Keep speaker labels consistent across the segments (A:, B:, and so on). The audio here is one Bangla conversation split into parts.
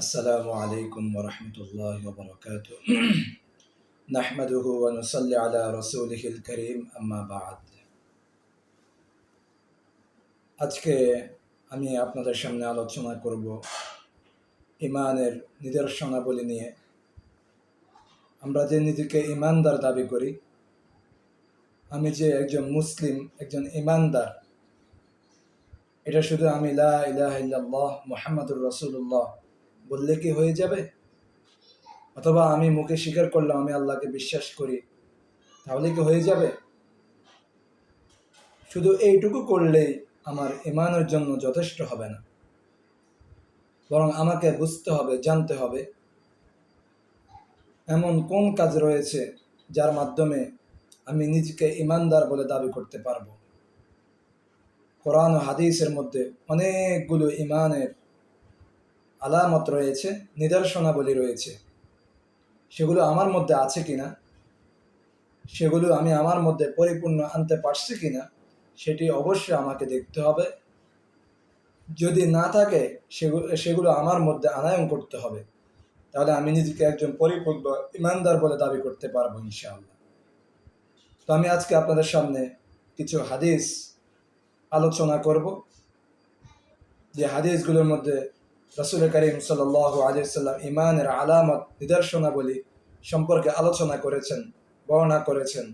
A: السلام عليكم ورحمة الله وبركاته نحمده ونصلي على رسوله الكريم أما بعد আজকে আমি আপনাদের সামনে আলোচনা করব ইমানের নিদর্শনাবলী নিয়ে। আমরা যে নিজেকে ইমানদার দাবি করি, আমি যে একজন মুসলিম, একজন ইমানদার, এটা শুধু আমি লা ইলাহা ইল্লাল্লাহ মুহাম্মাদুর রাসূলুল্লাহ বললে কি হয়ে যাবে? অথবা আমি মুখে স্বীকার করলাম আমি আল্লাহকে বিশ্বাস করি, তাহলে কি হয়ে যাবে? শুধু এইটুকু করলেই আমার ইমানের জন্য যথেষ্ট হবে না, বরং আমাকে বুঝতে হবে, জানতে হবে এমন কোন কাজ রয়েছে যার মাধ্যমে আমি নিজেকে ইমানদার বলে দাবি করতে পারবো। কোরআন ও হাদিসের মধ্যে অনেকগুলো ইমানের আলামত রয়েছে, নিদর্শনাবলী রয়েছে। সেগুলো আমার মধ্যে আছে কিনা, সেগুলো আমি আমার মধ্যে পরিপূর্ণ আনতে পারছি কিনা, সেটি অবশ্যই আমাকে দেখতে হবে। যদি না থাকে সেগুলো আমার মধ্যে আনায়ন করতে হবে, তাহলে আমি নিজেকে একজন পরিপূর্ণ ইমানদার বলে দাবি করতে পারবো ইনশাআল্লাহ। তো আমি আজকে আপনাদের সামনে কিছু হাদিস আলোচনা করব, যে হাদিসগুলোর মধ্যে রাসূল করিম সাল্লাল্লাহু আলাইহি ওয়াসাল্লাম ইমানের আলামত, নিদর্শনাবলী সম্পর্কে আলোচনা করেছেন, বর্ণনা করেছেন।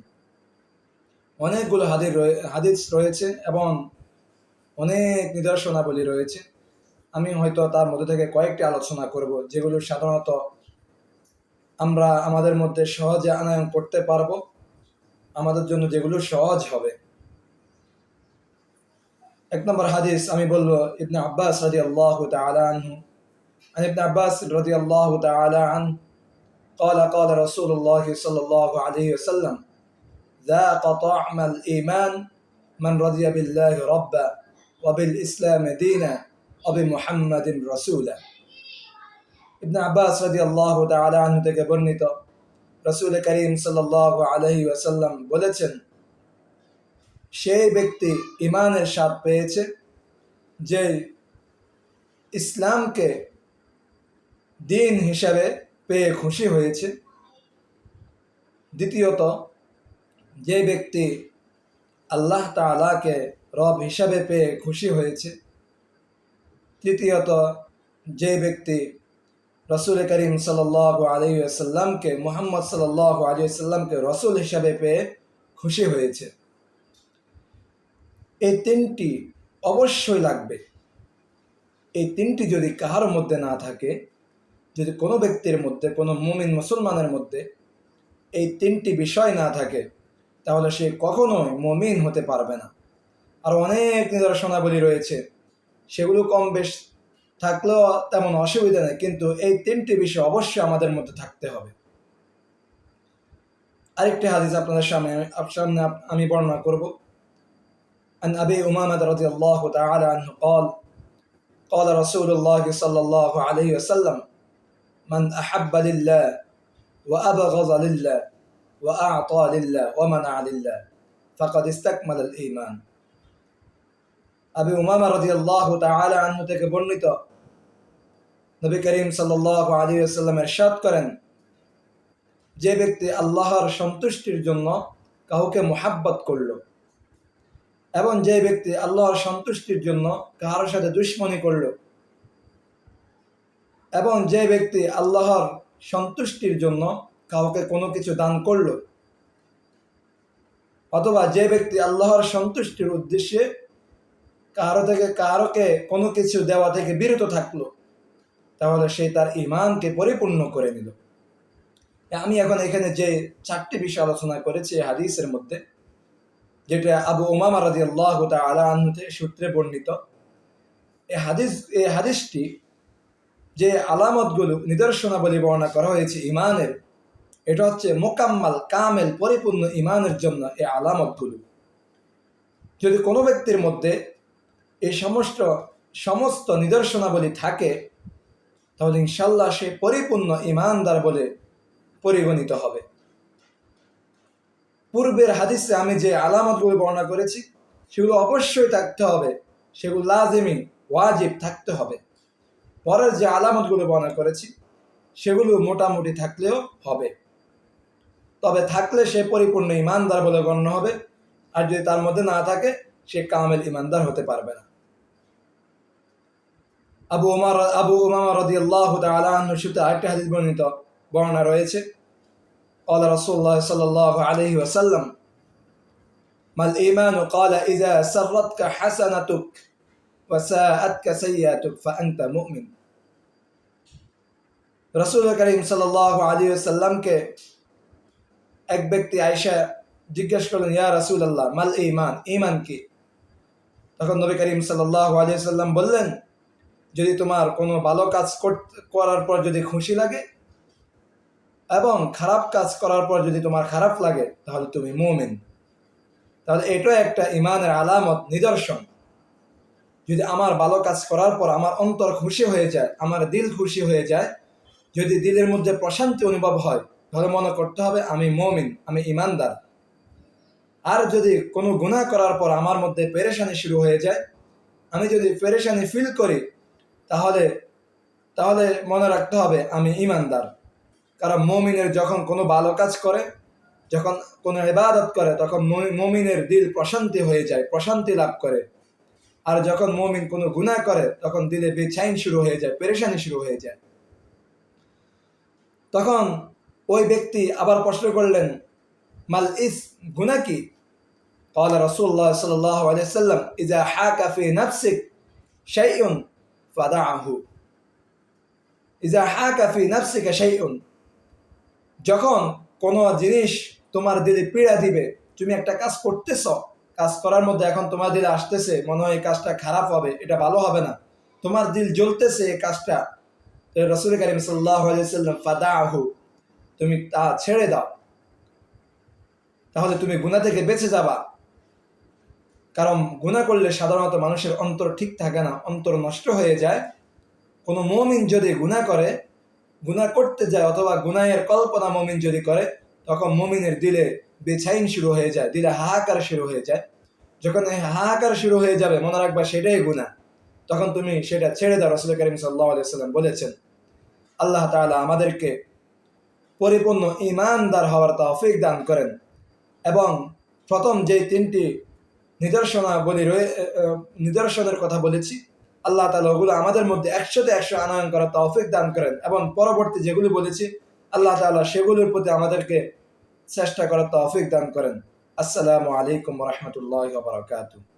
A: অনেকগুলো হাদিস রয়েছে এবং অনেক নিদর্শনাবলী রয়েছে। আমি হয়তো তার মধ্যে থেকে কয়েকটি আলোচনা করব, যেগুলো সাধারণত আমরা আমাদের মধ্যে সহজে আনয়ন করতে পারবো, আমাদের জন্য যেগুলো সহজ হবে। এক নম্বর হাদিস আমি বলবো ইবনে আব্বাস রাদিয়াল্লাহু তাআলা আনহু, عن ابن عباس رضي الله تعالى عنه قال قال رسول الله صلى الله عليه وسلم ذاق طعم الإيمان من رضي بالله ربا وبالإسلام دينا وبمحمد رسولا। ইবনে আব্বাস রাদিয়াল্লাহু তাআলা আনহু থেকে বর্ণিত, রাসূল করিম সাল্লাল্লাহু আলাইহি ওয়াসাল্লাম বলেছেন, সেই ব্যক্তি ইমানের স্বাদ পেয়েছে যে ইসলামকে দিন হিসাবে পেয়ে খুশি হয়েছে। দ্বিতীয়ত, যে ব্যক্তি আল্লাহ তাআলাকে রব হিসাবে পেয়ে খুশি হয়েছে। তৃতীয়ত, যে ব্যক্তি রাসূল করিম সাল্লাল্লাহু আলাইহি ওয়াসাল্লামকে, মুহাম্মদ সাল্লাল্লাহু আলাইহি ওয়াসাল্লামকে রাসূল হিসাবে পেয়ে খুশি হয়েছে। এই তিনটি অবশ্যই লাগবে। এই তিনটি যদি কাহার মধ্যে না থাকে, যদি কোনো ব্যক্তির মধ্যে, কোনো মুমিন মুসলমানের মধ্যে এই তিনটি বিষয় না থাকে, তাহলে সে কখনোই মুমিন হতে পারবে না। আর অনেক নিদর্শনাবলী রয়েছে, সেগুলো কম বেশ থাকলেও তেমন অসুবিধা নেই, কিন্তু এই তিনটি বিষয় অবশ্যই আমাদের মধ্যে থাকতে হবে। আরেকটি হাদিস আপনাদের সামনে আমি বর্ণনা করব। عن أبي أمامة رضي الله تعالى عنه قال قال رسول الله صلى الله عليه وسلم من أحب لله وأبغض لله وأعطى لله ومنع لله فقد استكمل الإيمان। আবু উমামা রাদিয়াল্লাহু তাআলা আনহু থেকে বর্ণিত, নবী করিম সাল্লাল্লাহু আলাইহি ওয়াসাল্লাম ইরশাদ করেন, যে ব্যক্তি আল্লাহর সন্তুষ্টির জন্য কাউকে মুহাব্বত করলো, এবং যে ব্যক্তি আল্লাহর সন্তুষ্টির জন্য কারোর সাথে দুশমনি করলো, এবং যে ব্যক্তি আল্লাহর সন্তুষ্টির জন্য কাউকে কোনো কিছু দান করলো, অথবা যে ব্যক্তি আল্লাহর সন্তুষ্টির উদ্দেশ্যে কারোকে কোনো কিছু দেওয়া থেকে বিরত থাকলো, তাহলে সে তার ঈমানকে পরিপূর্ণ করে নিল। আমি এখন এখানে যে চারটি বিষয় আলোচনা করেছি হাদিসের মধ্যে, যেটা আবু উমামা রাদিয়াল্লাহু তাআলা আনহু সূত্রে বর্ণিত, এই হাদিসটি যে আলামতগুলো, নিদর্শনাবলী বর্ণনা করা হয়েছে ইমানের, এটা হচ্ছে মোকাম্মাল, কামেল, পরিপূর্ণ ইমানের জন্য এই আলামতগুলো। যদি কোনো ব্যক্তির মধ্যে এই সমস্ত নিদর্শনাবলী থাকে, তাহলে ইনশাল্লাহ সে পরিপূর্ণ ইমানদার বলে পরিগণিত হবে। পূর্বের হাদিসে আমি যে আলামতগুলো বর্ণনা করেছি, সেগুলো অবশ্যই থাকতে হবে, সেগুলো লাজিমি, ওয়াজিব থাকতে হবে। পরের যে আলামতগুলো বর্ণনা করেছি সেগুলো মোটামুটি থাকলেও হবে, তবে থাকলে সে পরিপূর্ণ ইমানদার বলে গণ্য হবে, আর যদি তার মধ্যে না থাকে সে কামেল ইমানদার হতে পারবে না। আবু উমামা রাদিয়াল্লাহু তাআলা আনহু সূত্রে আরেকটি হাদিস বর্ণনা রয়েছে, قال رسول الله صلى الله عليه وسلم ما الإيمان قال إذا سرتك حسنتك وساءتك سيئتك فأنت مؤمن। রাসূল করিম সাল্লাল্লাহু আলাইহি ওয়াসাল্লামকে এক ব্যক্তি আয়েশা জিজ্ঞেস করলেন, ইয়া রাসূলুল্লাহ মাল ঈমান, ঈমান কি? তখন নবী করিম সাল্লাল্লাহু আলাইহি ওয়াসাল্লাম বললেন, যদি তোমার কোনো ভালো কাজ করার পর যদি খুশি লাগে এবং খারাপ কাজ করার পর যদি তোমার খারাপ লাগে তাহলে তুমি মুমিন। তাহলে এটাও একটা ইমানের আলামত, নিদর্শন। যদি আমার ভালো কাজ করার পর আমার অন্তর খুশি হয়ে যায়, আমার দিল খুশি হয়ে যায়, যদি দিলের মধ্যে প্রশান্তি অনুভব হয়, তাহলে মনে করতে হবে আমি মুমিন, আমি ইমানদার। আর যদি কোনো গুনাহ করার পর আমার মধ্যে পেরেশানি শুরু হয়ে যায়, আমি যদি পেরেশানি ফিল করি, তাহলে মনে রাখতে হবে আমি ইমানদার। কারণ মুমিনের যখন কোনো ভালো কাজ করে, যখন কোনো ইবাদত করে, তখন মুমিনের দিল প্রশান্তি হয়ে যায়, প্রশান্তি লাভ করে। আর যখন মুমিন কোনো গুনাহ করে তখন দিলে বেচैन শুরু হয়ে যায়, পেরেশানি শুরু হয়ে যায়। তখন ওই ব্যক্তি আবার প্রশ্ন করলেন, মাল ইস, গুনাহ কি? قال رسول الله صلى الله عليه وسلم إذا حاك في نفسك شيء فدعه إذا حاك في نفسك شيء, যখন কোনো জিনিস তোমার দিলে পীড়া দিবে, তুমি একটা কাজ করতেছ, কাজ করার মধ্যে এখন তোমার দিলে আসতেছে মনে হয় এই কাজটা খারাপ হবে, এটা ভালো হবে না, তোমার দিল জ্বলতেছে এই কাজটা, রাসূল করিম সাল্লাল্লাহু আলাইহি ওয়াসাল্লাম ফাদাহু, তুমি তা ছেড়ে দাও, তাহলে তুমি গুনাহ থেকে বেঁচে যাবা। কারণ গুনাহ করলে সাধারণত মানুষের অন্তর ঠিক থাকে না, অন্তর নষ্ট হয়ে যায়। কোনো মুমিন যদি গুনাহ করে, গুনাহ করতে যায় অথবা গুনাহের কল্পনা মুমিন যদি করে, তখন মুমিনের দিলে বেচैन শুরু হয়ে যায়, দিলে হাহাকার শুরু হয়ে যায়। যখন এই হাহাকার শুরু হয়ে যাবে মনে রাখবা সেটাই গুনাহ, তখন তুমি সেটা ছেড়ে দাও। রাসূল করিম সাল্লাল্লাহু আলাইহি ওয়াসাল্লাম বলেছেন। আল্লাহ তাআলা আমাদেরকে পরিপূর্ণ ঈমানদার হওয়ার তৌফিক দান করেন। এবং প্রথম যে তিনটি নিদর্শনের কথা বলেছি, আল্লাহ তাআলা ওগুলো আমাদের মধ্যে 100তে 100 আনয়ন করার তৌফিক দান করেন, এবং পরবর্তী যেগুলো বলেছি আল্লাহ তাআলা সেগুলোর প্রতি আমাদেরকে চেষ্টা করার তৌফিক দান করেন। আসসালামু আলাইকুম ওয়া রাহমাতুল্লাহি ওয়া বারাকাতুহু।